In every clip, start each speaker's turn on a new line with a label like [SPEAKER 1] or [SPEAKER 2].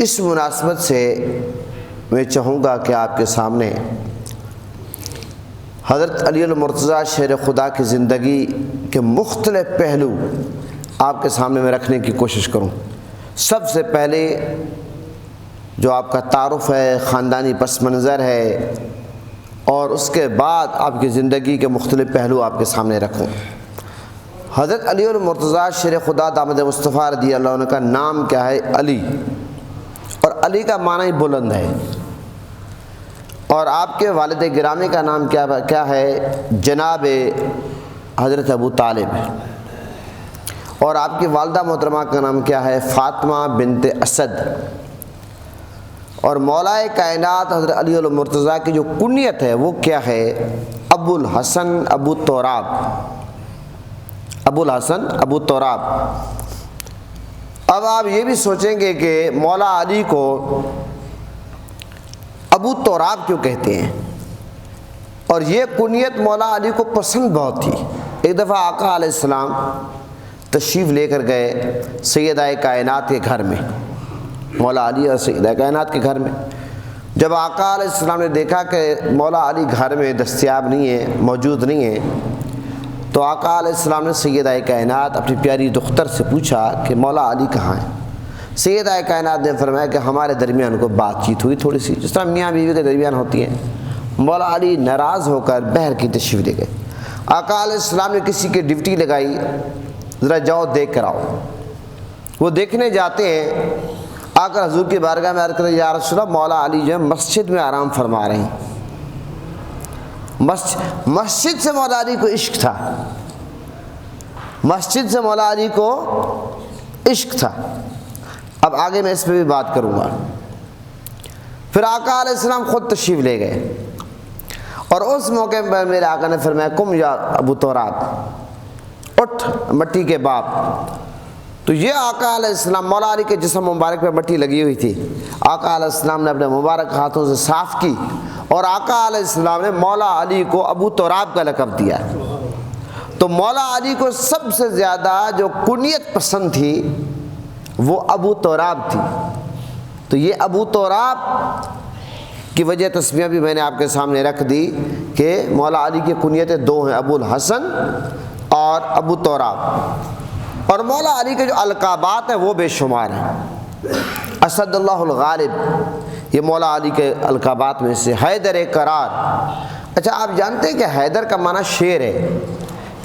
[SPEAKER 1] اس مناسبت سے میں چاہوں گا کہ آپ کے سامنے حضرت علی المرتضیٰ شیر خدا کی زندگی کے مختلف پہلو آپ کے سامنے میں رکھنے کی کوشش کروں۔ سب سے پہلے جو آپ کا تعارف ہے، خاندانی پس منظر ہے، اور اس کے بعد آپ کی زندگی کے مختلف پہلو آپ کے سامنے رکھوں۔ حضرت علی المرتضیٰ شیر خدا دامد مصطفیٰ رضی اللہ عنہ کا نام کیا ہے؟ علی، اور علی کا معنی بلند ہے۔ اور آپ کے والد گرامی کا نام کیا ہے؟ جناب حضرت ابو طالب، اور آپ کی والدہ محترمہ کا نام کیا ہے؟ فاطمہ بنت اسد۔ اور مولائے کائنات حضرت علی المرتضیٰ کی جو کنیت ہے وہ کیا ہے؟ ابو الحسن ابو تراب، ابو الحسن ابو تراب۔ اب آپ یہ بھی سوچیں گے کہ مولا علی کو ابو تراب کیوں کہتے ہیں؟ اور یہ کنیت مولا علی کو پسند بہت تھی۔ ایک دفعہ آقا علیہ السلام تشریف لے کر گئے سیدہ کائنات کے گھر میں، مولا علی اور سیدہ کائنات کے گھر میں۔ جب آقا علیہ السلام نے دیکھا کہ مولا علی گھر میں دستیاب نہیں ہے، موجود نہیں ہے، تو آقا علیہ السلام نے سیدہ کائنات اپنی پیاری دختر سے پوچھا کہ مولا علی کہاں ہیں؟ سیدہ کائنات نے فرمایا کہ ہمارے درمیان کو بات چیت ہوئی تھوڑی سی، جس طرح میاں بیوی کے درمیان ہوتی ہے۔ مولا علی ناراض ہو کر بہر کی تشریف لے گئے۔ آقا علیہ السلام نے کسی کی ڈیوٹی لگائی، ذرا جاؤ دیکھ کر آؤ۔ وہ دیکھنے جاتے ہیں، آ کر حضور کی بارگاہ میں عرض کرتے ہیں، یا رسول اللہ، مولا علی جو ہے مسجد میں آرام فرما رہے ہیں۔ مسجد سے مولا علی کو عشق تھا، مسجد سے مولا علی کو عشق تھا۔ اب آگے میں اس پہ بھی بات کروں گا۔ پھر آقا علیہ السلام خود تشریف لے گئے، اور اس موقع پر میرے آقا نے فرمایا، کم یا ابو تراب، اٹھ مٹی کے باپ۔ تو یہ آقا علیہ السلام، مولا علی کے جسم مبارک پہ مٹی لگی ہوئی تھی، آقا علیہ السلام نے اپنے مبارک ہاتھوں سے صاف کی، اور آقا علیہ السلام نے مولا علی کو ابو تراب کا لقب دیا۔ تو مولا علی کو سب سے زیادہ جو کنیت پسند تھی وہ ابو تراب تھی۔ تو یہ ابو تراب کی وجہ تسمیہ بھی میں نے آپ کے سامنے رکھ دی کہ مولا علی کی کنیتیں دو ہیں، ابو الحسن اور ابو تراب۔ اور مولا علی کے جو القابات ہیں وہ بے شمار ہیں۔ اسد اللہ الغالب، یہ مولا علی کے القابات میں سے۔ حیدر قرار، اچھا آپ جانتے ہیں کہ حیدر کا معنی شیر ہے،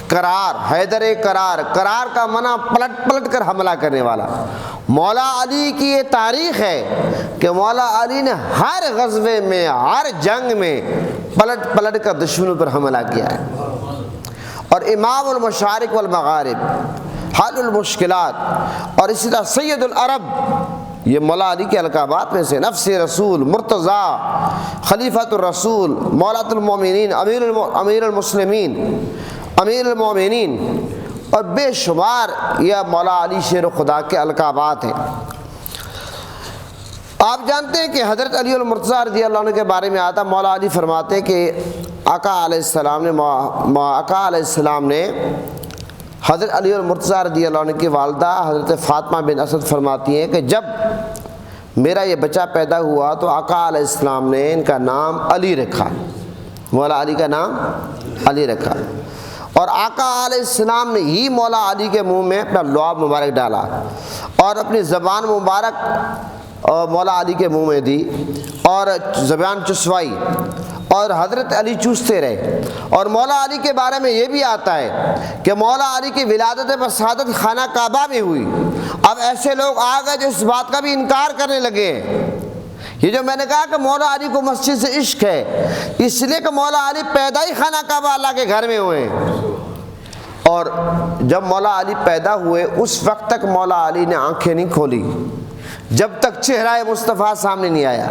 [SPEAKER 1] قرار، حیدر قرار، قرار کا معنی پلٹ پلٹ کر حملہ کرنے والا۔ مولا علی کی یہ تاریخ ہے کہ مولا علی نے ہر غزوے میں، ہر جنگ میں پلٹ پلٹ کر دشمنوں پر حملہ کیا ہے۔ اور امام المشارق والمغارب، حل المشکلات، اور اسی طرح سید العرب، یہ مولا علی کے القابات میں سے۔ نفس رسول، مرتضیٰ، خلیفۃ الرسول، مولاۃ المومنین، امیر المسلمین، امیر المومنین، اور بے شمار یہ مولا علی شیر خدا کے القابات ہیں۔ آپ جانتے ہیں کہ حضرت علی المرتضیٰ رضی اللہ عنہ کے بارے میں آتا، مولا علی فرماتے ہیں کہ آقا علیہ السلام نے حضرت علی المرتضیٰ رضی اللہ عنہ کی والدہ حضرت فاطمہ بن اسد فرماتی ہیں کہ جب میرا یہ بچہ پیدا ہوا تو آقا علیہ السلام نے ان کا نام علی رکھا، مولا علی کا نام علی رکھا۔ اور آقا علیہ السلام نے ہی مولا علی کے منہ میں اپنا لعاب مبارک ڈالا، اور اپنی زبان مبارک مولا علی کے منہ میں دی، اور زبان چسوائی، اور حضرت علی چوستے رہے۔ اور مولا علی کے بارے میں یہ بھی آتا ہے کہ مولا علی کی ولادت بسعادت خانہ کعبہ میں ہوئی۔ اب ایسے لوگ آ گئے جو اس بات کا بھی انکار کرنے لگے ہیں۔ یہ جو میں نے کہا کہ مولا علی کو مسجد سے عشق ہے، اس لیے کہ مولا علی پیدا ہی خانہ کعبہ اللہ کے گھر میں ہوئے۔ اور جب مولا علی پیدا ہوئے اس وقت تک مولا علی نے آنکھیں نہیں کھولی جب تک چہرہ مصطفیٰ سامنے نہیں آیا۔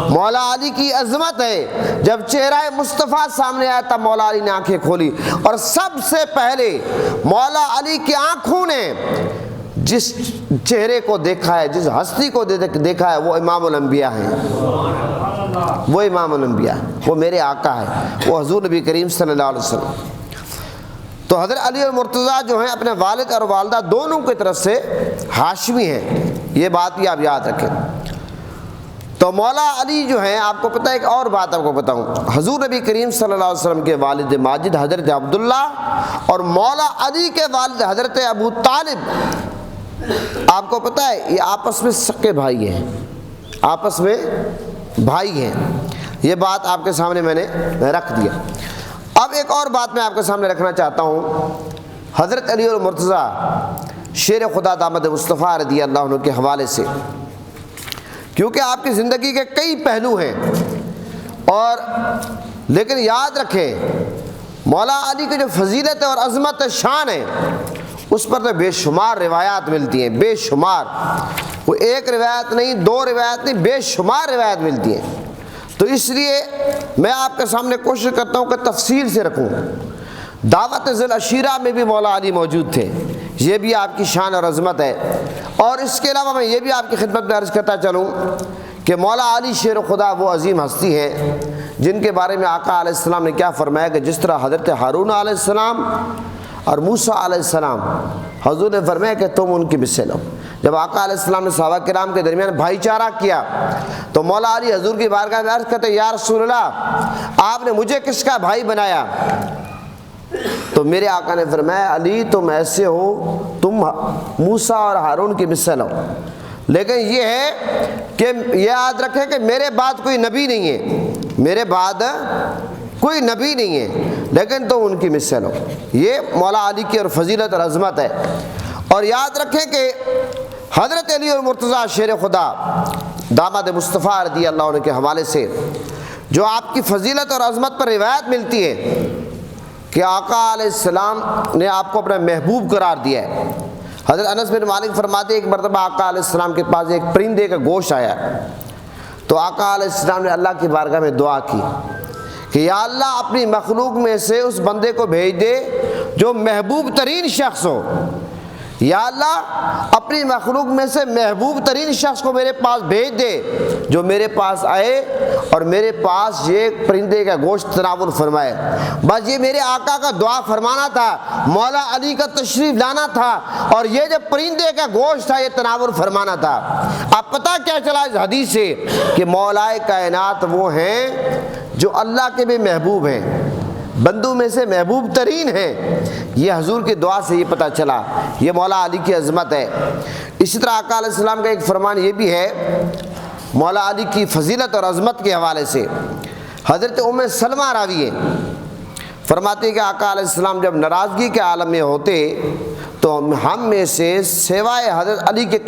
[SPEAKER 1] مولا علی کی عظمت ہے، جب چہرہ مصطفیٰ سامنے آیا تب مولا علی نے آنکھیں کھولی۔ اور سب سے پہلے مولا علی کی آنکھوں نے جس چہرے کو دیکھا ہے، جس ہستی کو دیکھا ہے، وہ امام الانبیاء ہیں، وہ امام الانبیاء، وہ میرے آقا ہے، وہ حضور نبی کریم صلی اللہ علیہ وسلم۔ تو حضرت علی المرتضیٰ جو ہیں اپنے والد اور والدہ دونوں کی طرف سے ہاشمی ہیں، یہ بات بھی آپ یاد رکھیں۔ تو مولا علی جو ہیں، آپ کو پتہ ہے، ایک اور بات آپ کو بتاؤں، حضور نبی کریم صلی اللہ علیہ وسلم کے والد ماجد حضرت عبداللہ اور مولا علی کے والد حضرت ابو طالب، آپ کو پتہ ہے یہ آپس میں سکے بھائی ہیں، آپس میں بھائی ہیں۔ یہ بات آپ کے سامنے میں نے رکھ دیا۔ اب ایک اور بات میں آپ کے سامنے رکھنا چاہتا ہوں، حضرت علی اور مرتضیٰ شیر خدا دامت مصطفیٰ رضی اللہ عنہ کے حوالے سے، کیونکہ آپ کی زندگی کے کئی پہلو ہیں، اور لیکن یاد رکھیں مولا علی کی جو فضیلت اور عظمت شان ہے، اس پر تو بے شمار روایات ملتی ہیں، بے شمار، وہ ایک روایت نہیں، دو روایت نہیں، بے شمار روایت ملتی ہیں۔ تو اس لیے میں آپ کے سامنے کوشش کرتا ہوں کہ تفصیل سے رکھوں۔ دعوت ذی العشیرہ میں بھی مولا علی موجود تھے، یہ بھی آپ کی شان اور عظمت ہے۔ اور اس کے علاوہ میں یہ بھی آپ کی خدمت میں عرض کرتا چلوں کہ مولا علی شیر خدا وہ عظیم ہستی ہیں جن کے بارے میں آقا علیہ السلام نے کیا فرمایا کہ جس طرح حضرت ہارون علیہ السلام اور موسیٰ علیہ السلام، حضور نے فرمایا کہ تم ان کی مثل ہو۔ جب آقا علیہ السلام نے صحابہ کرام کے درمیان بھائی چارہ کیا تو مولا علی حضور کی بارگاہ میں عرض کرتے، یا رسول اللہ آپ نے مجھے کس کا بھائی بنایا؟ تو میرے آقا نے فرمایا، علی تم ایسے ہو، تم موسیٰ اور ہارون کی مثل ہو، لیکن یہ ہے کہ یہ یاد رکھیں کہ میرے بعد کوئی نبی نہیں ہے، میرے بعد کوئی نبی نہیں ہے، لیکن تم ان کی مثل ہو۔ یہ مولا علی کی اور فضیلت اور عظمت ہے۔ اور یاد رکھیں کہ حضرت علی اور مرتضیٰ شیر خدا داماد مصطفیٰ رضی اللہ عنہ کے حوالے سے جو آپ کی فضیلت اور عظمت پر روایت ملتی ہے کہ آقا علیہ السلام نے آپ کو اپنا محبوب قرار دیا ہے۔ حضرت انس بن مالک فرماتے ایک مرتبہ آقا علیہ السلام کے پاس ایک پرندے کا گوشت آیا، تو آقا علیہ السلام نے اللہ کی بارگاہ میں دعا کی کہ یا اللہ اپنی مخلوق میں سے اس بندے کو بھیج دے جو محبوب ترین شخص ہو، یا اللہ اپنی مخلوق میں سے محبوب ترین شخص کو میرے پاس بھیج دے جو میرے پاس آئے اور میرے پاس یہ پرندے کا گوشت تناول فرمائے۔ بس یہ میرے آقا کا دعا فرمانا تھا، مولا علی کا تشریف لانا تھا، اور یہ جو پرندے کا گوشت تھا یہ تناول فرمانا تھا۔ اب پتہ کیا چلا اس حدیث سے کہ مولا کائنات وہ ہیں جو اللہ کے بھی محبوب ہیں، بندوں میں سے محبوب ترین ہیں۔ یہ حضور کی دعا سے یہ پتہ چلا، یہ مولا علی کی عظمت ہے۔ اسی طرح آقا علیہ السلام کا ایک فرمان یہ بھی ہے مولا علی کی فضیلت اور عظمت کے حوالے سے، حضرت ام سلمہ راوی ہے، فرماتے ہیں کہ آقا علیہ السلام جب ناراضگی کے عالم میں ہوتے تو ہم میں سے سوائے حضرت علی کے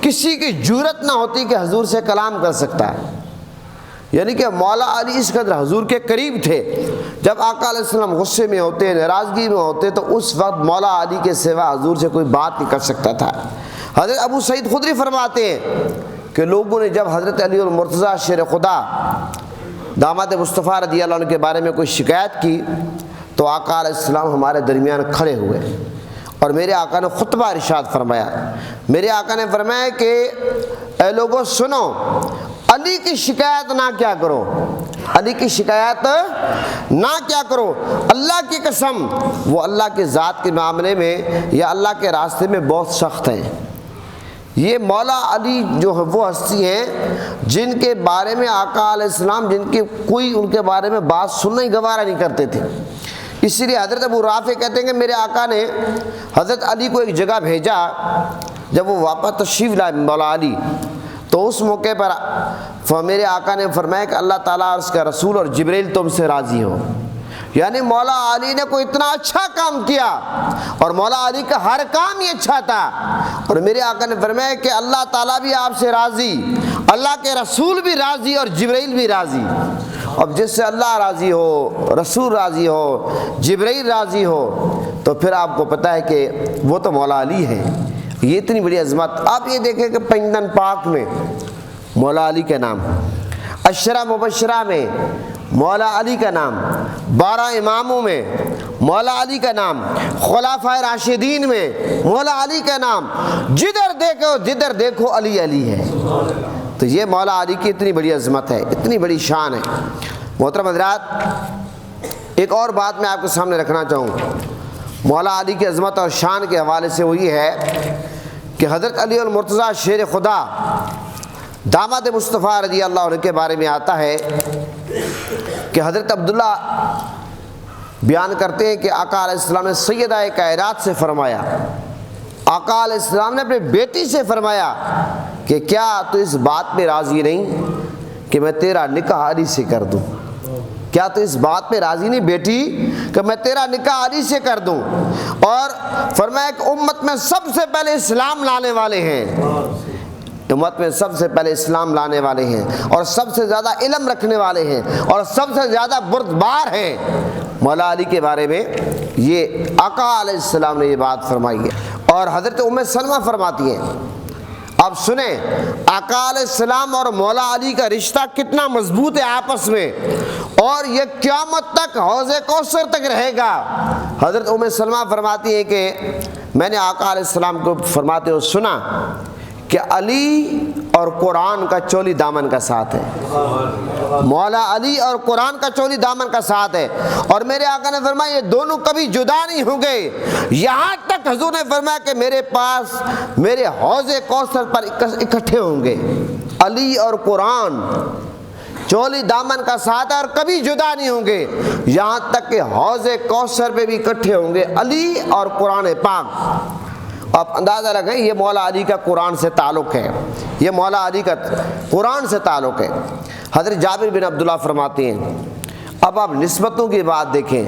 [SPEAKER 1] کسی کی جرأت نہ ہوتی کہ حضور سے کلام کر سکتا ہے، یعنی کہ مولا علی اس قدر حضور کے قریب تھے۔ جب آقا علیہ السلام غصے میں ہوتے، ناراضگی میں ہوتے، تو اس وقت مولا علی کے سوا حضور سے کوئی بات نہیں کر سکتا تھا۔ حضرت ابو سعید خدری فرماتے ہیں کہ لوگوں نے جب حضرت علی اور مرتضیٰ شیر خدا داماد مصطفیٰ رضی اللہ عنہ کے بارے میں کوئی شکایت کی تو آقا علیہ السلام ہمارے درمیان کھڑے ہوئے اور میرے آقا نے خطبہ ارشاد فرمایا۔ میرے آقا نے فرمایا کہ اے لوگوں سنو، علی کی شکایت نہ کیا کرو، علی کی شکایت نہ کیا کرو، اللہ کی قسم وہ اللہ کے ذات کے معاملے میں یا اللہ کے راستے میں بہت سخت ہیں۔ یہ مولا علی جو وہ ہستی ہیں جن کے بارے میں آقا علیہ السلام جن کے کوئی ان کے بارے میں بات سننا ہی گوارا نہیں کرتے تھے۔ اسی لیے حضرت ابو رافع کہتے ہیں کہ میرے آقا نے حضرت علی کو ایک جگہ بھیجا، جب وہ واپس تشریف لائے مولا علی تو اس موقع پر میرے آقا نے فرمایا کہ اللہ تعالیٰ اور اس کا رسول اور جبریل تم سے راضی ہو۔ یعنی مولا علی نے کوئی اتنا اچھا کام کیا اور مولا علی کا ہر کام ہی اچھا تھا، اور میرے آقا نے فرمایا کہ اللہ تعالیٰ بھی آپ سے راضی، اللہ کے رسول بھی راضی اور جبریل بھی راضی۔ اب جس سے اللہ راضی ہو، رسول راضی ہو، جبریل راضی ہو، تو پھر آپ کو پتہ ہے کہ وہ تو مولا علی ہے۔ یہ اتنی بڑی عظمت۔ آپ یہ دیکھیں کہ پنجتن پاک میں مولا علی کا نام، عشرہ مبشرہ میں مولا علی کا نام، 12 اماموں میں مولا علی کا نام، خلفائے راشدین میں مولا علی کا نام، جدھر دیکھو علی علی ہے۔ تو یہ مولا علی کی اتنی بڑی عظمت ہے، اتنی بڑی شان ہے۔ محترم حضرات، ایک اور بات میں آپ کے سامنے رکھنا چاہوں مولا علی کی عظمت اور شان کے حوالے سے، وہ یہ ہے کہ حضرت علی اور مرتضیٰ شیر خدا داماد مصطفیٰ رضی اللہ عنہ کے بارے میں آتا ہے کہ حضرت عبداللہ بیان کرتے ہیں کہ آقا علیہ السلام نے سیدہ کائنات سے فرمایا، آقا علیہ السلام نے اپنے بیٹی سے فرمایا کہ کیا تو اس بات پہ راضی نہیں کہ میں تیرا نکاح علی سے کر دوں؟ کیا تو اس بات پہ راضی نہیں بیٹی کہ میں تیرا نکاح علی سے کر دوں؟ اور فرمایا کہ امت میں سب سے پہلے اسلام لانے والے ہیں، امت میں سب سے پہلے اسلام لانے والے ہیں اور سب سے زیادہ علم رکھنے والے ہیں اور سب سے زیادہ بردبار ہیں مولا علی کے بارے میں یہ آقا علیہ السلام نے یہ بات فرمائی ہے۔ اور حضرت ام سلمہ فرماتی ہیں، اب سنیں آقا علیہ السلام اور مولا علی کا رشتہ کتنا مضبوط ہے آپس میں، اور یہ قیامت تک حوض کوثر تک رہے گا۔ حضرت ام سلمہ فرماتی ہے کہ میں نے آقا علیہ السلام کو فرماتے ہوئے سنا کہ علی اور قرآن کا چولی دامن کا ساتھ ہے، مولا علی اور قرآن کا چولی دامن کا ساتھ ہے، اور میرے آقا نے فرمایا یہ دونوں کبھی جدا نہیں ہوں گے، یہاں تک حضور نے فرمایا کہ میرے پاس میرے حوض کوثر پر اکٹھے ہوں گے۔ علی اور قرآن چولی دامن کا ساتھ ہے اور کبھی جدا نہیں ہوں گے، یہاں تک کہ حوض کوثر پہ بھی اکٹھے ہوں گے علی اور قرآن پاک۔ آپ اندازہ رکھیں یہ مولا علی کا قرآن سے تعلق ہے، یہ مولا علی کا قرآن سے تعلق ہے۔ حضرت جابر بن عبداللہ فرماتے ہیں، اب آپ نسبتوں کی بات دیکھیں،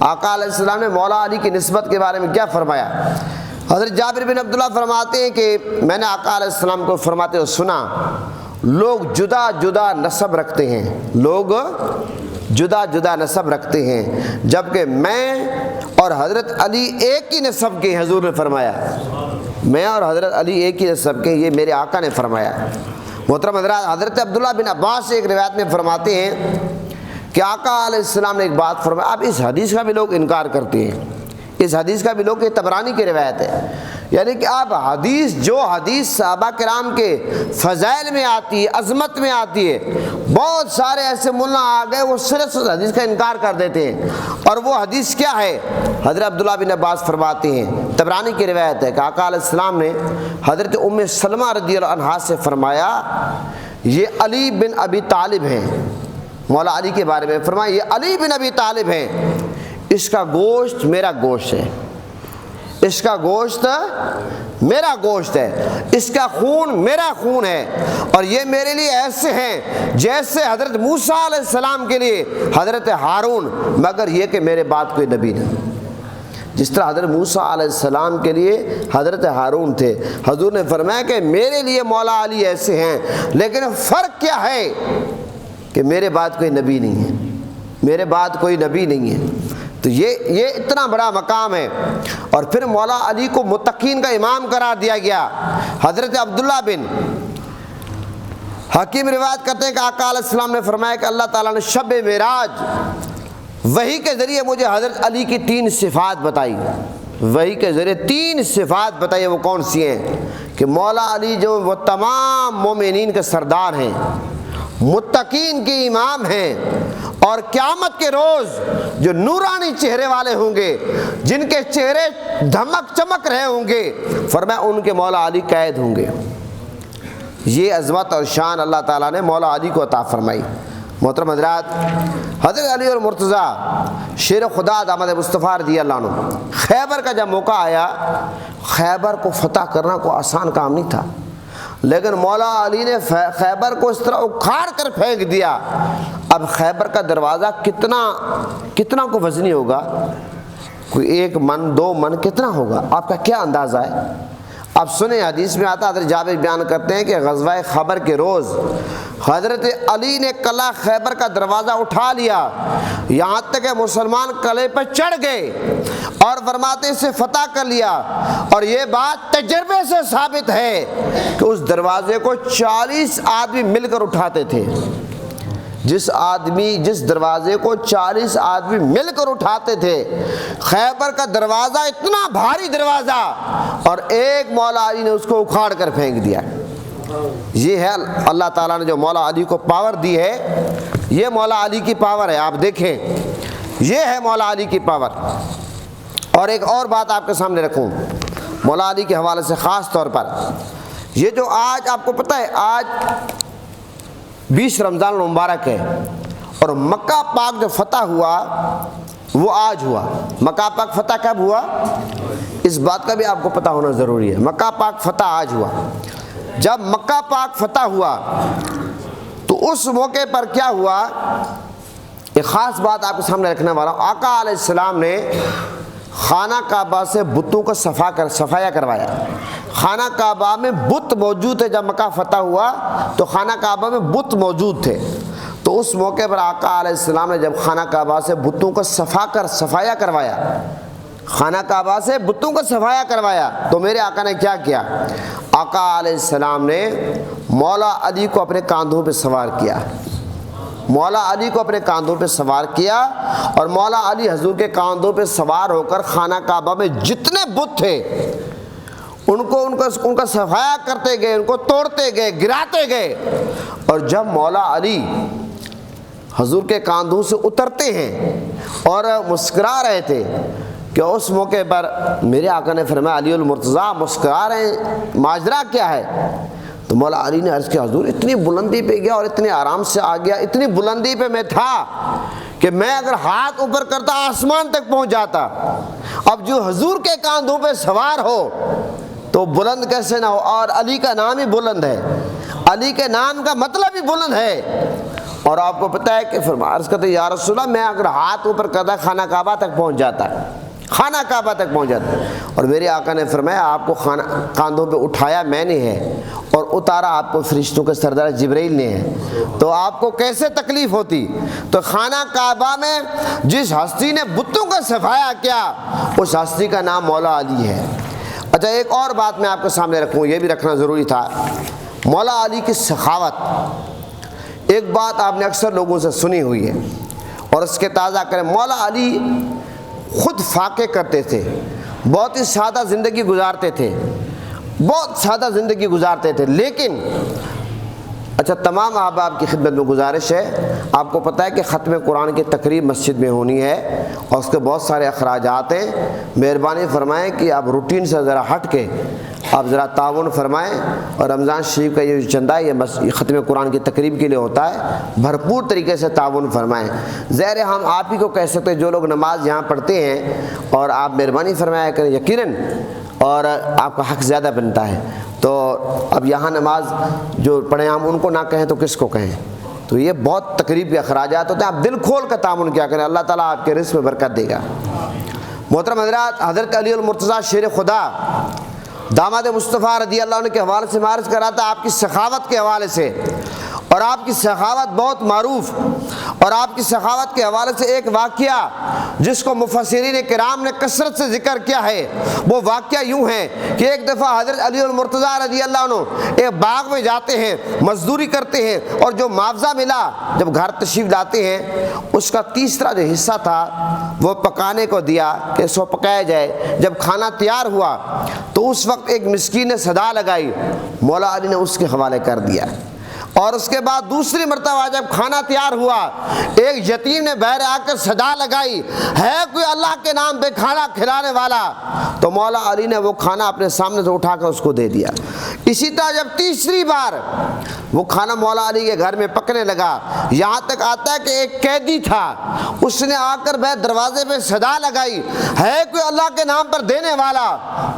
[SPEAKER 1] آقا علیہ السلام نے مولا علی کی نسبت کے بارے میں کیا فرمایا۔ حضرت جابر بن عبداللہ فرماتے ہیں کہ میں نے آقا علیہ السلام کو فرماتے ہوئے سنا لوگ جدا جدا نسب رکھتے ہیں، لوگ جدا جدا نسب رکھتے ہیں، جبکہ میں اور حضرت علی ایک ہی نسب کے، حضور نے فرمایا میں اور حضرت علی ایک ہی نسب کے، یہ میرے آقا نے فرمایا۔ محترم حضرات، حضرت عبداللہ بن عباس ایک روایت میں فرماتے ہیں کہ آقا علیہ السلام نے ایک بات فرمایا، اب اس حدیث کا بھی لوگ انکار کرتے ہیں، اس حدیث کا بھی لوگ، یہ طبرانی کی روایت ہے، یعنی کہ آپ حدیث جو حدیث صحابہ کرام کے فضائل میں آتی ہے، عظمت میں آتی ہے، بہت سارے ایسے ملا آ گئے وہ صرف اس حدیث کا انکار کر دیتے ہیں، اور وہ حدیث کیا ہے؟ حضرت عبداللہ بن عباس فرماتے ہیں، طبرانی کی روایت ہے کہ آقا علیہ السلام نے حضرت ام سلمہ رضی اللہ عنہا سے فرمایا یہ علی بن ابی طالب ہیں، مولا علی کے بارے میں فرمایا یہ علی بن ابی طالب ہیں، اس کا گوشت میرا گوشت ہے، اس کا گوشت میرا گوشت ہے، اس کا خون میرا خون ہے، اور یہ میرے لیے ایسے ہیں جیسے حضرت موسیٰ علیہ السلام کے لیے حضرت ہارون، مگر یہ کہ میرے بعد کوئی نبی نہیں۔ جس طرح حضرت موسیٰ علیہ السلام کے لیے حضرت ہارون تھے، حضور نے فرمایا کہ میرے لیے مولا علی ایسے ہیں، لیکن فرق کیا ہے کہ میرے بعد کوئی نبی نہیں ہے، میرے بعد کوئی نبی نہیں ہے۔ تو یہ اتنا بڑا مقام ہے، اور پھر مولا علی کو متقین کا امام قرار دیا گیا۔ حضرت عبداللہ بن حکیم روایت کرتے ہیں کہ آقا علیہ السلام نے فرمایا کہ اللہ تعالیٰ نے شب معراج وحی کے ذریعے مجھے حضرت علی کی 3 صفات بتائی، وحی کے ذریعے 3 صفات بتائی، وہ کون سی ہیں؟ کہ مولا علی جو وہ تمام مومنین کے سردار ہیں، متقین کے امام ہیں، اور قیامت کے روز جو نورانی چہرے والے ہوں گے، جن کے چہرے دھمک چمک رہے ہوں گے، فرمایا ان کے مولا علی قید ہوں گے۔ یہ عظمت اور شان اللہ تعالیٰ نے مولا علی کو عطا فرمائی۔ محترم حضرات، حضرت علی اور مرتضیٰ شیر خدا داماد مصطفیٰ رضی اللہ عنہ، خیبر کا جب موقع آیا، خیبر کو فتح کرنا کوئی آسان کام نہیں تھا، لیکن مولا علی نے خیبر کو اس طرح اکھاڑ کر پھینک دیا۔ اب خیبر کا دروازہ کتنا کو وزنی ہوگا؟ کوئی 1 من 2 من کتنا ہوگا؟ آپ کا کیا اندازہ ہے؟ اب سنیں، حدیث میں آتا، حضرت جابر بیان کرتے ہیں کہ غزوہ خیبر کے روز حضرت علی نے قلعہ خیبر کا دروازہ اٹھا لیا، یہاں تک کہ مسلمان قلعے پر چڑھ گئے اور فرماتے سے فتح کر لیا، اور یہ بات تجربے سے ثابت ہے کہ اس دروازے کو 40 آدمی مل کر اٹھاتے تھے۔ جس دروازے کو 40 آدمی مل کر اٹھاتے تھے، خیبر کا دروازہ اتنا بھاری دروازہ، اور ایک مولا علی نے اس کو اکھاڑ کر پھینک دیا۔ یہ ہے اللہ تعالیٰ نے جو مولا علی کو پاور دی ہے، یہ مولا علی کی پاور ہے، آپ دیکھیں یہ ہے مولا علی کی پاور۔ اور ایک اور بات آپ کے سامنے رکھوں مولا علی کے حوالے سے خاص طور پر، یہ جو آج آپ کو پتہ ہے آج 20 رمضان المبارک ہے، اور مکہ پاک جو فتح ہوا وہ آج ہوا۔ مکہ پاک فتح کب ہوا؟ اس بات کا بھی آپ کو پتہ ہونا ضروری ہے، مکہ پاک فتح آج ہوا۔ جب مکہ پاک فتح ہوا تو اس موقع پر کیا ہوا، ایک خاص بات آپ کے سامنے رکھنے والا ہوں۔ آقا علیہ السلام نے خانہ کعبہ سے بتوں کا صفایا کروایا۔ خانہ کعبہ میں بت موجود تھے، جب مکہ فتح ہوا تو خانہ کعبہ میں بت موجود تھے، تو اس موقع پر آقا علیہ السلام نے جب خانہ کعبہ سے بتوں کا صفایا کروایا، خانہ کعبہ سے بتوں کا صفایا کروایا، تو میرے آقا نے کیا کیا، آقا علیہ السلام نے مولا علی کو اپنے کاندھوں پہ سوار کیا، مولا علی کو اپنے کاندھوں پہ سوار کیا، اور مولا علی حضور کے کاندھوں پہ سوار ہو کر خانہ کعبہ میں جتنے بت تھے ان کا صفایا کرتے گئے، ان کو توڑتے گئے، گراتے گئے، اور جب مولا علی حضور کے کاندھوں سے اترتے ہیں اور مسکرا رہے تھے کہ اس موقع پر میرے آقا نے فرمایا علی المرتضیٰ مسکرا رہے ہیں، ماجرا کیا ہے؟ تو مولا علی نے عرض کیا حضور اتنی بلندی پہ گیا اور اتنے آرام سے آ گیا، اتنی بلندی پہ میں تھا کہ میں اگر ہاتھ اوپر کرتا آسمان تک پہنچ جاتا، اب جو حضور کے کاندھوں پہ سوار ہو تو بلند کیسے نہ ہو، اور علی کا نام ہی بلند ہے، علی کے نام کا مطلب ہی بلند ہے۔ اور آپ کو پتہ ہے کہ عرض کرتے یا رسول اللہ میں اگر ہاتھ اوپر کرتا خانہ کعبہ تک پہنچ جاتا، خانہ کعبہ تک پہنچ جاتا، اور میرے آقا نے فرمایا آپ کو کاندھوں پہ اٹھایا میں نے ہے اور اتارا آپ کو فرشتوں کے سردار جبرائیل نے ہے، تو آپ کو کیسے تکلیف ہوتی؟ تو خانہ کعبہ میں جس ہستی نے بتوں کا صفایا کیا اس ہستی کا نام مولا علی ہے۔ اچھا ایک اور بات میں آپ کے سامنے رکھوں، یہ بھی رکھنا ضروری تھا، مولا علی کی سخاوت۔ ایک بات آپ نے اکثر لوگوں سے سنی ہوئی ہے اور اس کے تازہ کریں، مولا علی خود فاقے کرتے تھے، بہت ہی سادہ زندگی گزارتے تھے، بہت سادہ زندگی گزارتے تھے، لیکن اچھا تمام احباب کی خدمت میں گزارش ہے، آپ کو پتہ ہے کہ ختم قرآن کی تقریب مسجد میں ہونی ہے اور اس کے بہت سارے اخراجات ہیں، مہربانی فرمائیں کہ آپ روٹین سے ذرا ہٹ کے آپ ذرا تعاون فرمائیں، اور رمضان شریف کا یہ جو چندہ ہے یہ ختم قرآن کی تقریب کے لیے ہوتا ہے، بھرپور طریقے سے تعاون فرمائیں۔ ظاہر ہم آپ ہی کو کہہ سکتے ہیں جو لوگ نماز یہاں پڑھتے ہیں، اور آپ مہربانی فرمایا کریں یقیناً، اور آپ کا حق زیادہ بنتا ہے، تو اب یہاں نماز جو پڑھیں ہم ان کو نہ کہیں تو کس کو کہیں؟ تو یہ بہت تقریب کے اخراجات ہوتے ہیں، آپ دل کھول کر تعاون کیا کریں، اللہ تعالیٰ آپ کے رزق میں برکت دے گا۔ محترم حضرات، حضرت علی المرتضیٰ شیر خدا داماد مصطفیٰ رضی اللہ عنہ کے حوالے سے معرض کر رہا تھا، آپ کی سخاوت کے حوالے سے، اور آپ کی سخاوت بہت معروف، اور آپ کی سخاوت کے حوالے سے ایک واقعہ جس کو مفسرین کرام نے کثرت سے ذکر کیا ہے، وہ واقعہ یوں ہے کہ ایک دفعہ حضرت علی المرتضیٰ رضی اللہ عنہ ایک باغ میں جاتے ہیں، مزدوری کرتے ہیں، اور جو معاوضہ ملا جب گھر تشریف لاتے ہیں اس کا تیسرا جو حصہ تھا وہ پکانے کو دیا کہ اس کو پکایا جائے۔ جب کھانا تیار ہوا تو اس وقت ایک مسکین نے صدا لگائی، مولا علی نے اس کے حوالے کر دیا، اور اس کے بعد دوسری مرتبہ جب کھانا تیار ہوا ایک یتیم نے بہر آ کر صدا لگائی، ہے کوئی اللہ کے نام پہ کھانا کھلانے والا؟ تو مولا علی نے وہ کھانا اپنے سامنے سے اٹھا کر اس کو دے دیا۔ اسی طرح جب تیسری بار وہ کھانا مولا علی کے گھر میں پکنے لگا، یہاں تک آتا ہے کہ ایک قیدی تھا، اس نے آ کر دروازے پہ صدا لگائی، ہے کوئی اللہ کے نام پر دینے والا؟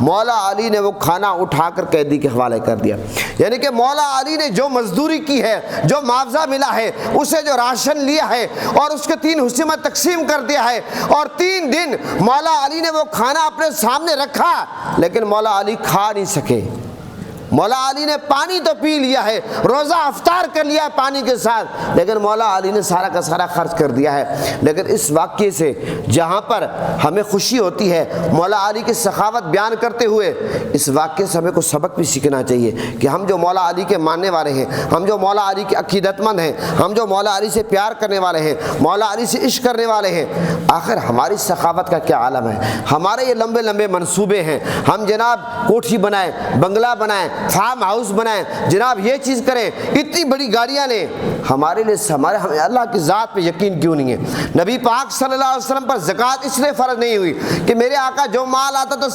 [SPEAKER 1] مولا علی نے وہ کھانا اٹھا کر قیدی کے حوالے کر دیا۔ یعنی کہ مولا علی نے جو مزدوری کی ہے، جو معاوضہ ملا ہے، اسے جو راشن لیا ہے اور اس کے 3 حصے میں تقسیم کر دیا ہے، اور 3 دن مولا علی نے وہ کھانا اپنے سامنے رکھا لیکن مولا علی کھا نہیں سکے۔ مولا علی نے پانی تو پی لیا ہے، روزہ افطار کر لیا ہے پانی کے ساتھ، لیکن مولا علی نے سارا کا سارا خرچ کر دیا ہے۔ لیکن اس واقعے سے جہاں پر ہمیں خوشی ہوتی ہے مولا علی کی سخاوت بیان کرتے ہوئے، اس واقعے سے ہمیں کچھ سبق بھی سیکھنا چاہیے کہ ہم جو مولا علی کے ماننے والے ہیں، ہم جو مولا علی کے عقیدت مند ہیں، ہم جو مولا علی سے پیار کرنے والے ہیں، مولا علی سے عشق کرنے والے ہیں، آخر ہماری سخاوت کا کیا عالم ہے؟ ہمارے یہ لمبے لمبے منصوبے ہیں، ہم جناب کوٹھی بنائیں، بنگلہ بنائیں، فارم ہاؤس بنائیں، جناب یہ چیز کریں، اتنی بڑی گاڑیاں لیں، ہمارے لیے ہمیں اللہ کی ذات پہ یقین کیوں نہیں ہے؟ نبی پاک صلی اللہ علیہ وسلم پر زکوٰۃ اس لیے فرض نہیں ہوئی کہ میرے آقا جو مال آتا تو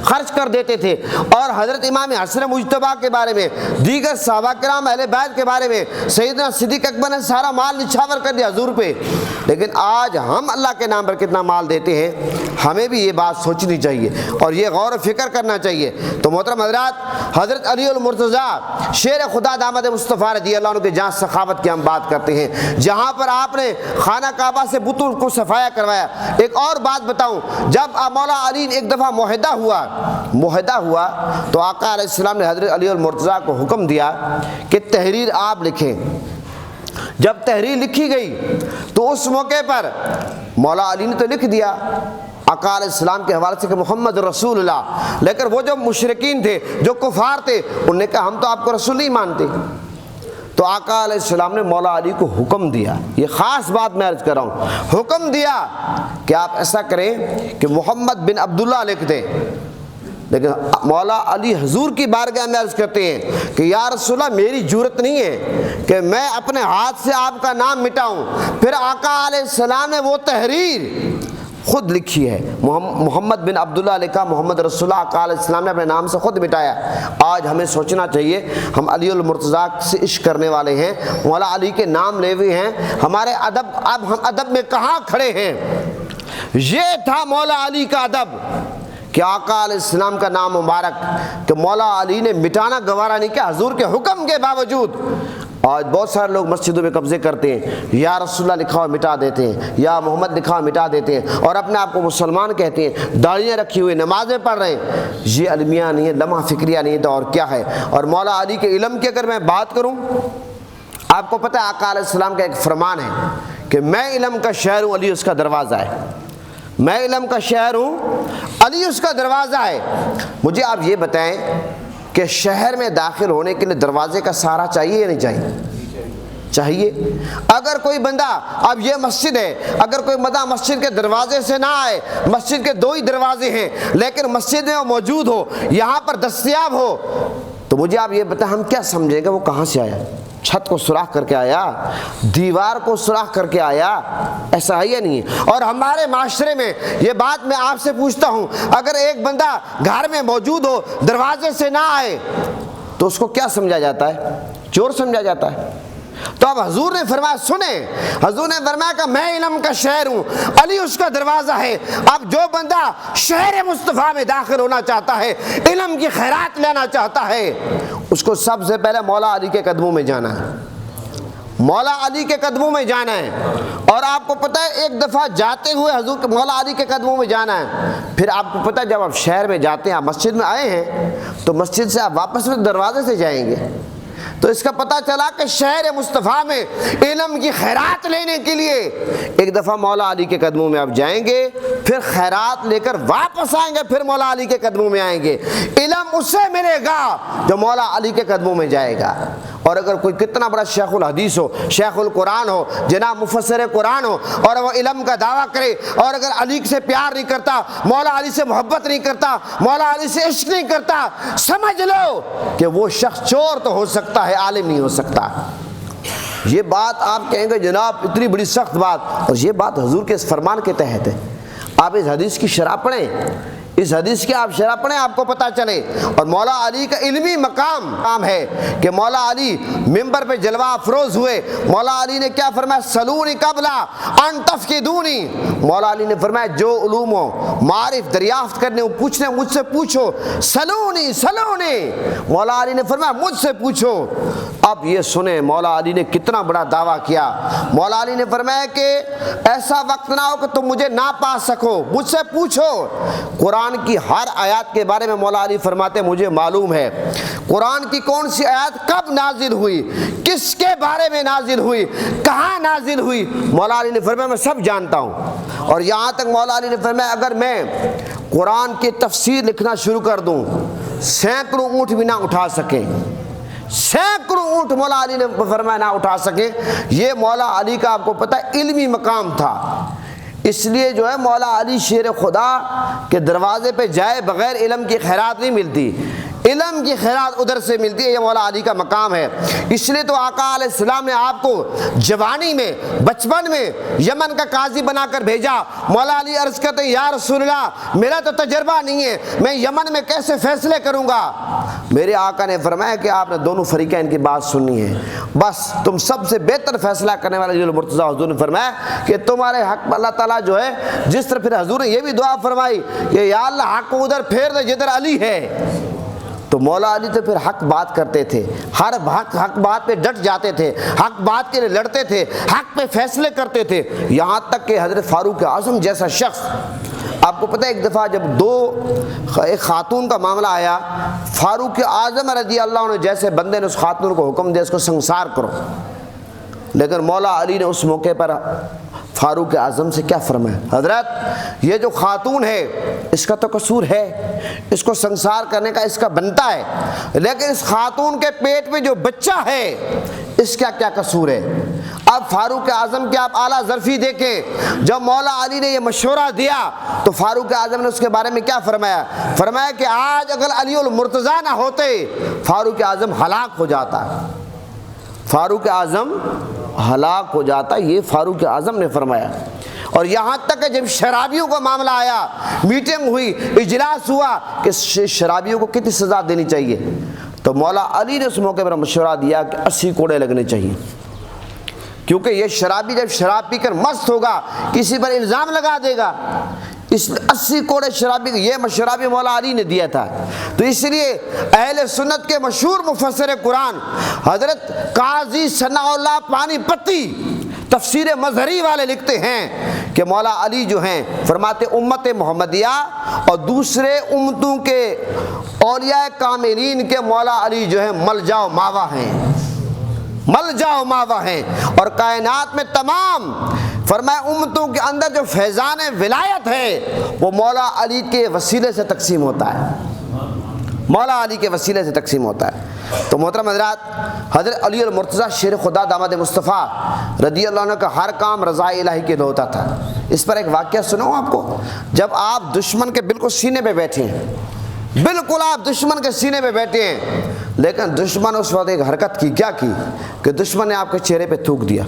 [SPEAKER 1] خرچ کر دیتے تھے، اور حضرت امام حسن مجتبیٰ کے بارے میں، دیگر صحابہ کرام اہل بیت کے بارے میں سیدنا صدیق اکبر نے سارا مال نچھاور کر دیا حضور پہ، لیکن آج ہم اللہ کے نام پر کتنا مال دیتے ہیں، ہمیں بھی یہ بات سوچنی چاہیے اور یہ غور و فکر کرنا چاہیے۔ تو محترم حضرات، حضرت علی المرتضیٰ شیر خدا دامت مصطفیٰ رضی اللہ عنہ کے جہاں سخاوت کی ہم بات کرتے ہیں، جہاں پر آپ نے خانہ کعبہ سے بتوں کو صفایا کروایا۔ ایک اور بات بتاؤں، جب مولا علی ایک دفعہ معاہدہ ہوا تو آقا علیہ السلام نے حضرت علی المرتضیٰ کو حکم دیا کہ تحریر آپ لکھیں۔ جب تحریر لکھی گئی تو اس موقع پر مولا علی نے تو لکھ دیا آقا علیہ السلام کے حوالے سے کہ محمد رسول اللہ، لیکن وہ جو مشرکین تھے، جو کفار تھے، انہوں نے کہا ہم تو آپ کو رسول نہیں مانتے۔ تو آقا علیہ السلام نے مولا علی کو حکم دیا، یہ خاص بات میں عرض کر رہا ہوں، حکم دیا کہ آپ ایسا کریں کہ محمد بن عبداللہ لکھ دیں۔ لیکن مولا علی حضور کی بارگاہ میں عرض کرتے ہیں کہ یا رسول اللہ میری جرأت نہیں ہے کہ میں اپنے ہاتھ سے آپ کا نام مٹاؤں۔ پھر آقا علیہ السلام نے وہ تحریر خود لکھی ہے، محمد بن عبداللہ لکھا، محمد رسول اللہ آقا علیہ السلام نے اپنے نام سے خود مٹایا۔ آج ہمیں سوچنا چاہیے، ہم علی المرتضیٰ سے عشق کرنے والے ہیں، مولا علی کے نام لے ہوئے ہیں، ہمارے ادب، اب ہم ادب میں کہاں کھڑے ہیں؟ یہ تھا مولا علی کا ادب کہ آقا علیہ السلام کا نام مبارک کہ مولا علی نے مٹانا گوارا نہیں کیا حضور کے حکم کے باوجود۔ آج بہت سارے لوگ مسجدوں میں قبضے کرتے ہیں، یا رسول اللہ لکھا ہوا مٹا دیتے ہیں، یا محمد لکھا ہوا مٹا دیتے ہیں، اور اپنے آپ کو مسلمان کہتے ہیں، داڑیاں رکھی ہوئی، نمازیں پڑھ رہے ہیں۔ یہ علمیہ نہیں ہے، لمحہ فکریہ نہیں ہے، تو اور کیا ہے؟ اور مولا علی کے علم کی اگر میں بات کروں، آپ کو پتہ ہے آقا علیہ السلام کا ایک فرمان ہے کہ میں علم کا شہر ہوں، علی اس کا دروازہ ہے۔ میں علم کا شہر ہوں، علی اس کا دروازہ ہے۔ مجھے آپ یہ بتائیں کہ شہر میں داخل ہونے کے لیے دروازے کا سہارا چاہیے یا نہیں چاہیے؟ چاہیے۔ اگر کوئی بندہ، اب یہ مسجد ہے، اگر کوئی بندہ مسجد کے دروازے سے نہ آئے، مسجد کے 2 ہی دروازے ہیں لیکن مسجد میں وہ موجود ہو، یہاں پر دستیاب ہو، تو مجھے آپ یہ بتائیں ہم کیا سمجھیں گے وہ کہاں سے آیا؟ چھت کو سوراخ کر کے آیا، دیوار کو سوراخ کر کے آیا؟ ایسا ہے یا نہیں؟ اور ہمارے معاشرے میں یہ بات میں آپ سے پوچھتا ہوں، اگر ایک بندہ گھر میں موجود ہو، دروازے سے نہ آئے، تو اس کو کیا سمجھا جاتا ہے؟ چور سمجھا جاتا ہے۔ تو اب حضور نے فرمایا، سنیں، حضور نے فرمایا کہ میں علم کا شہر ہوں، علی اس کا دروازہ ہے۔ اب جو بندہ شہر مصطفیٰ میں داخل ہونا چاہتا ہے، علم کی خیرات لینا چاہتا ہے، اس کو سب سے پہلے مولا علی کے قدموں میں جانا ہے، مولا علی کے قدموں میں جانا ہے۔ اور آپ کو پتہ ہے ایک دفعہ جاتے ہوئے حضور کے مولا علی کے قدموں میں جانا ہے، پھر آپ کو پتہ ہے جب آپ شہر میں جاتے ہیں، آپ مسجد میں آئے ہیں تو مسجد سے آپ واپس میں دروازے سے جائیں گے، تو اس کا پتہ چلا کہ شہر مصطفیٰ میں علم کی خیرات لینے کے لیے ایک دفعہ مولا علی کے قدموں میں آپ جائیں گے، پھر خیرات لے کر واپس آئیں گے، پھر مولا علی کے قدموں میں آئیں گے۔ علم اسے ملے گا جو مولا علی کے قدموں میں جائے گا۔ اور اگر کوئی کتنا بڑا شیخ الحدیث ہو، شیخ القرآن ہو، جناب مفسر قرآن ہو، اور وہ علم کا دعویٰ کرے، اور اگر علی سے پیار نہیں کرتا، مولا علی سے محبت نہیں کرتا، مولا علی سے عشق نہیں کرتا، سمجھ لو کہ وہ شخص چور تو ہو سکتا ہے، عالم نہیں ہو سکتا۔ یہ بات آپ کہیں گے جناب اتنی بڑی سخت بات، اور یہ بات حضور کے اس فرمان کے تحت ہے۔ آپ اس حدیث کی شرح پڑھیں، اس حدیث کی آپ شرح پڑھیں، آپ کو پتہ چلے۔ اور مولا علی کا علمی مقام ہے کہ مولا علی منبر پہ جلوہ افروز ہوئے، مولا علی نے کیا فرمایا؟ سلونی قبل ان تفقدونی۔ مولا علی نے فرمایا جو علوم و معارف دریافت کرنے پوچھنے مجھ سے پوچھو، سلونی سلونی، مولا علی نے فرمایا مجھ سے پوچھو۔ اب یہ سنیں مولا علی نے کتنا بڑا دعویٰ کیا۔ مولا علی نے فرمایا کہ ایسا وقت نہ ہو کہ تم مجھے نہ پا سکو، مجھ سے پوچھو۔ قرآن کی ہر آیات کے بارے میں مولا علی فرماتے ہیں مجھے معلوم ہے قرآن کی کون سی آیات کب نازل ہوئی، کس کے بارے میں نازل ہوئی، کہاں نازل ہوئی، مولا علی نے فرمایا میں سب جانتا ہوں۔ اور یہاں تک مولا علی نے فرمایا اگر میں قرآن کی تفسیر لکھنا شروع کر دوں، سینکڑوں اونٹ بھی نہ اٹھا سکیں، سینکڑوں اونٹ مولا علی نے فرمایا نہ اٹھا سکیں۔ یہ مولا علی کا آپ کو پتہ ہے علمی مقام تھا۔ اس لیے جو ہے مولا علی شیر خدا کے دروازے پہ جائے بغیر علم کی خیرات نہیں ملتی۔ علم کی خیرات ادھر سے ملتی ہے، یہ مولا علی کا مقام ہے۔ اس لیے تو آقا علیہ السلام نے آپ کو جوانی میں، بچپن میں یمن کا قاضی بنا کر بھیجا۔ مولا علی عرض کرتے یا رسول اللہ میرا تو تجربہ نہیں ہے، میں یمن میں کیسے فیصلے کروں گا؟ میرے آقا نے فرمایا کہ آپ نے دونوں فریقین کی بات سننی ہے، بس تم سب سے بہتر فیصلہ کرنے والے علی المرتضیٰ، حضور نے فرمایا کہ تمہارے حق میں اللہ تعالیٰ جو ہے، جس طرح پھر حضور نے یہ بھی دعا فرمائی کہ یا اللہ حق کو ادھر پھیر دے جدھر علی ہے۔ تو مولا علی تو پھر حق بات کرتے تھے، ہر حق بات پہ ڈٹ جاتے تھے، حق بات کے لیے لڑتے تھے، حق پہ فیصلے کرتے تھے، یہاں تک کہ حضرت فاروق اعظم جیسا شخص، آپ کو پتہ ہے ایک دفعہ جب ایک خاتون کا معاملہ آیا، فاروق اعظم رضی اللہ عنہ جیسے بندے نے اس خاتون کو حکم دیا اس کو سنسار کرو، لیکن مولا علی نے اس موقع پر فاروق اعظم سے کیا فرمایا؟ حضرت یہ جو خاتون ہے اس کا تو قصور ہے، اس کو سنسار کرنے کا اس کا بنتا ہے، لیکن اس خاتون کے پیٹ میں جو بچہ ہے اس کا کیا قصور ہے؟ اب فاروق اعظم کے آپ اعلیٰ ظرفی دیکھیں، جب مولا علی نے یہ مشورہ دیا تو فاروق اعظم نے اس کے بارے میں کیا فرمایا؟ فرمایا کہ آج اگر علی المرتضیٰ نہ ہوتے فاروق اعظم ہلاک ہو جاتا، فاروق اعظم ہلاک ہو جاتا، یہ فاروق اعظم نے فرمایا۔ اور یہاں تک کہ جب شرابیوں کا معاملہ آیا، میٹنگ ہوئی، اجلاس ہوا کہ شرابیوں کو کتنی سزا دینی چاہیے، تو مولا علی نے اس موقع پر مشورہ دیا کہ 80 کوڑے لگنے چاہیے، کیونکہ یہ شرابی جب شراب پی کر مست ہوگا کسی پر الزام لگا دے گا، اس 80 کوڑے شرابی، یہ مشورہ بھی مولا علی نے دیا تھا۔ تو اس لیے اہل سنت کے مشہور مفسر قرآن حضرت قاضی ثناء اللہ پانی پتی تفسیر مظہری والے لکھتے ہیں کہ مولا علی جو ہیں فرماتے امت محمدیہ اور دوسرے امتوں کے اولیاء کاملین کے مولا علی جو ہیں ملجا و ماوا ہیں، ملجا و ماوا ہیں، اور کائنات میں تمام فرمایا امتوں کے اندر جو فیضان ولایت ہے وہ مولا علی کے وسیلے سے تقسیم ہوتا ہے، مولا علی کے وسیلے سے تقسیم ہوتا ہے۔ تو محترم حضرات، حضرت علی المرتضیٰ شیر خدا داماد مصطفیٰ رضی اللہ عنہ کا ہر کام رضا الہی کے لیے ہوتا تھا۔ اس پر ایک واقعہ سناؤں آپ کو، جب آپ دشمن کے بالکل سینے پہ بیٹھے ہیں، بالکل آپ دشمن کے سینے پہ بیٹھے ہیں، لیکن دشمن اس وقت ایک حرکت کی، کیا کی کہ دشمن نے آپ کے چہرے پہ تھوک دیا،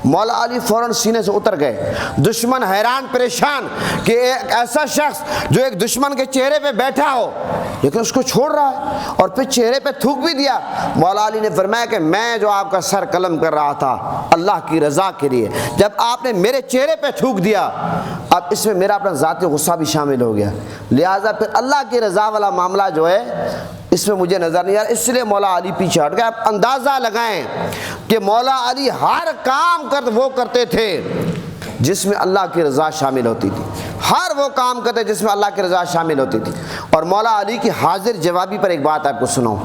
[SPEAKER 1] مولا علی فوراً سینے سے اتر گئے، دشمن حیران پریشان کہ ایک ایسا شخص جو ایک دشمن کے چہرے پہ بیٹھا ہو لیکن اس کو چھوڑ رہا ہے اور پھر چہرے پہ تھوک بھی دیا۔ مولا علی نے فرمایا کہ میں جو آپ کا سر قلم کر رہا تھا اللہ کی رضا کے لیے، جب آپ نے میرے چہرے پہ تھوک دیا اب اس میں میرا اپنا ذاتی غصہ بھی شامل ہو گیا، لہٰذا پھر اللہ کی رضا والا معاملہ جو ہے اس میں مجھے نظر نہیں آ رہا، اس لیے مولا علی پیچھے ہٹ گئے۔ آپ اندازہ لگائیں کہ مولا علی ہر کام وہ کرتے تھے جس میں اللہ کی رضا شامل ہوتی تھی، ہر وہ کام کرتے جس میں اللہ کی رضا شامل ہوتی تھی۔ اور مولا علی کی حاضر جوابی پر ایک بات آپ کو سناؤں،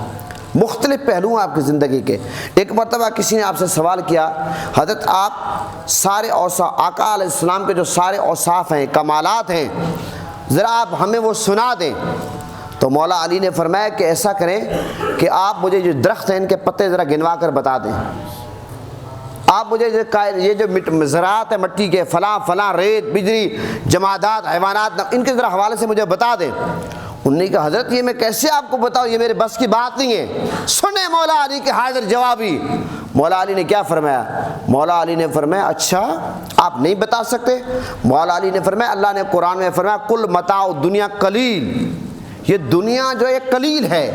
[SPEAKER 1] مختلف پہلو ہیں آپ کی زندگی کے۔ ایک مرتبہ کسی نے آپ سے سوال کیا حضرت آپ سارے اوصاف، آقا علیہ السلام کے جو سارے اوصاف ہیں، کمالات ہیں، ذرا آپ ہمیں وہ سنا دیں۔ تو مولا علی نے فرمایا کہ ایسا کریں کہ آپ مجھے جو درخت ہیں ان کے پتے ذرا گنوا کر بتا دیں، آپ مجھے یہ جو زراعت ہے مٹی کے فلاں فلاں ریت بجری جمادات حیوانات ان کے ذرا حوالے سے مجھے بتا دیں۔ انہوں نے کہا حضرت یہ میں کیسے آپ کو بتاؤں، یہ میرے بس کی بات نہیں ہے۔ سنیں مولا علی کے حاضر جوابی۔ مولا علی نے کیا فرمایا؟ مولا علی نے فرمایا اچھا آپ نہیں بتا سکتے؟ مولا علی نے فرمایا اللہ نے قرآن میں فرمایا کل متاع دنیا قلیل، یہ دنیا جو ایک قلیل ہے،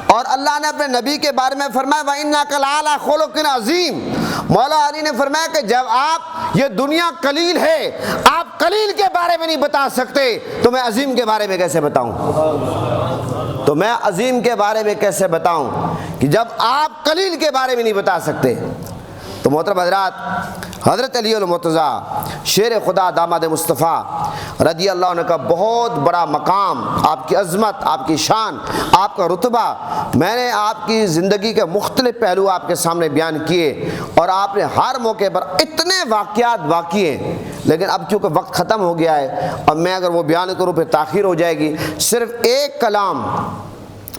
[SPEAKER 1] اور اللہ نے اپنے نبی کے بارے میں فرمایا وَإِنَّكَ لَعَلَىٰ خُلُقٍ عَظِيمٍ۔ مولا علی نے فرمایا کہ جب آپ یہ دنیا قلیل ہے، آپ قلیل کے بارے میں نہیں بتا سکتے تو میں عظیم کے بارے میں کیسے بتاؤں؟ تو میں عظیم کے بارے میں کیسے بتاؤں کہ جب آپ قلیل کے بارے میں نہیں بتا سکتے؟ تو محترم حضرات، حضرت علی المرتضیٰ شیر خدا داماد مصطفیٰ رضی اللہ عنہ کا بہت بڑا مقام، آپ کی عظمت، آپ کی شان، آپ کا رتبہ، میں نے آپ کی زندگی کے مختلف پہلو آپ کے سامنے بیان کیے، اور آپ نے ہر موقع پر اتنے واقعات واقعے، لیکن اب چونکہ وقت ختم ہو گیا ہے اور میں اگر وہ بیان کروں پھر تاخیر ہو جائے گی۔ صرف ایک کلام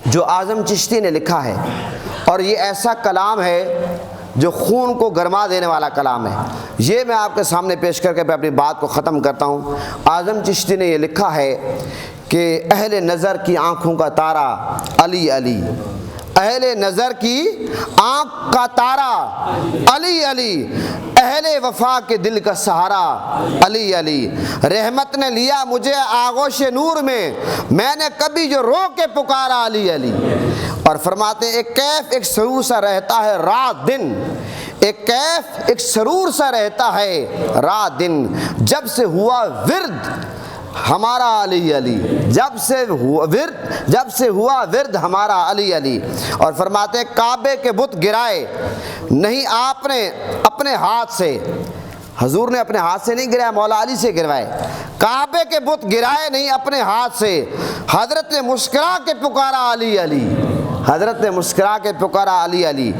[SPEAKER 1] جو اعظم چشتی نے لکھا ہے، اور یہ ایسا کلام ہے جو خون کو گرما دینے والا کلام ہے، یہ میں آپ کے سامنے پیش کر کے میں اپنی بات کو ختم کرتا ہوں۔ اعظم چشتی نے یہ لکھا ہے کہ اہل نظر کی آنکھوں کا تارا علی علی، اہل نظر کی آنکھ کا تارا علی علی، اہل وفا کے دل کا سہارا علی علی، رحمت نے لیا مجھے آغوش نور میں نے کبھی جو رو کے پکارا علی علی۔ اور فرماتے ہیں ایک کیف ایک سرور سا رہتا ہے رات دن، ایک کیف ایک سرور سا رہتا ہے رات دن، جب سے ہوا ورد ہمارا علی علی، جب سے ہوا ورد ہمارا علی علی۔ اور فرماتے ہیں کعبے کے بت گرائے نہیں آپ نے اپنے ہاتھ سے، حضور نے اپنے ہاتھ سے نہیں گرایا، مولا علی سے گروائے، کعبے کے بت گرائے نہیں اپنے ہاتھ سے، حضرت نے مسکرا کے پکارا علی علی، حضرت نے مسکرا کے پکارا علی علی۔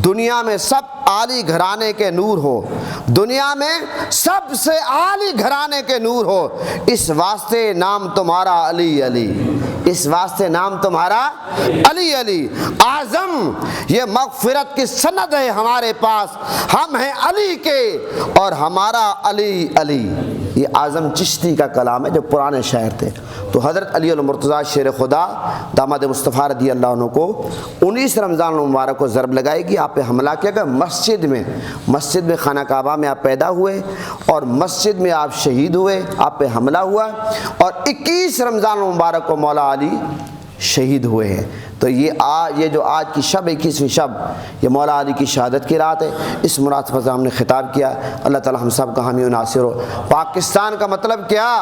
[SPEAKER 1] دنیا میں سب عالی گھرانے کے نور ہو، دنیا میں سب سے عالی گھرانے کے نور ہو، اس واسطے نام تمہارا علی علی، اس واسطے نام تمہارا علی علی۔ اعظم یہ مغفرت کی سند ہے ہمارے پاس، ہم ہیں علی کے اور ہمارا علی علی۔ یہ اعظم چشتی کا کلام ہے جو پرانے شاعر تھے۔ تو حضرت علی المرتضیٰ شیر خدا داماد مصطفیٰ رضی اللہ عنہ کو 19 رمضان المبارک کو ضرب لگائے گی، آپ پہ حملہ کیا گیا مسجد میں خانہ کعبہ میں آپ پیدا ہوئے اور مسجد میں آپ شہید ہوئے، آپ پہ حملہ ہوا، اور 21 رمضان المبارک کو مولا علی شہید ہوئے ہیں۔ تو یہ جو آج کی شب 21ویں شب یہ مولا علی کی شہادت کی رات ہے، اس مناسبت سے ہم نے خطاب کیا۔ اللہ تعالی ہم سب کا حامی و ناصر ہو۔ پاکستان کا مطلب کیا؟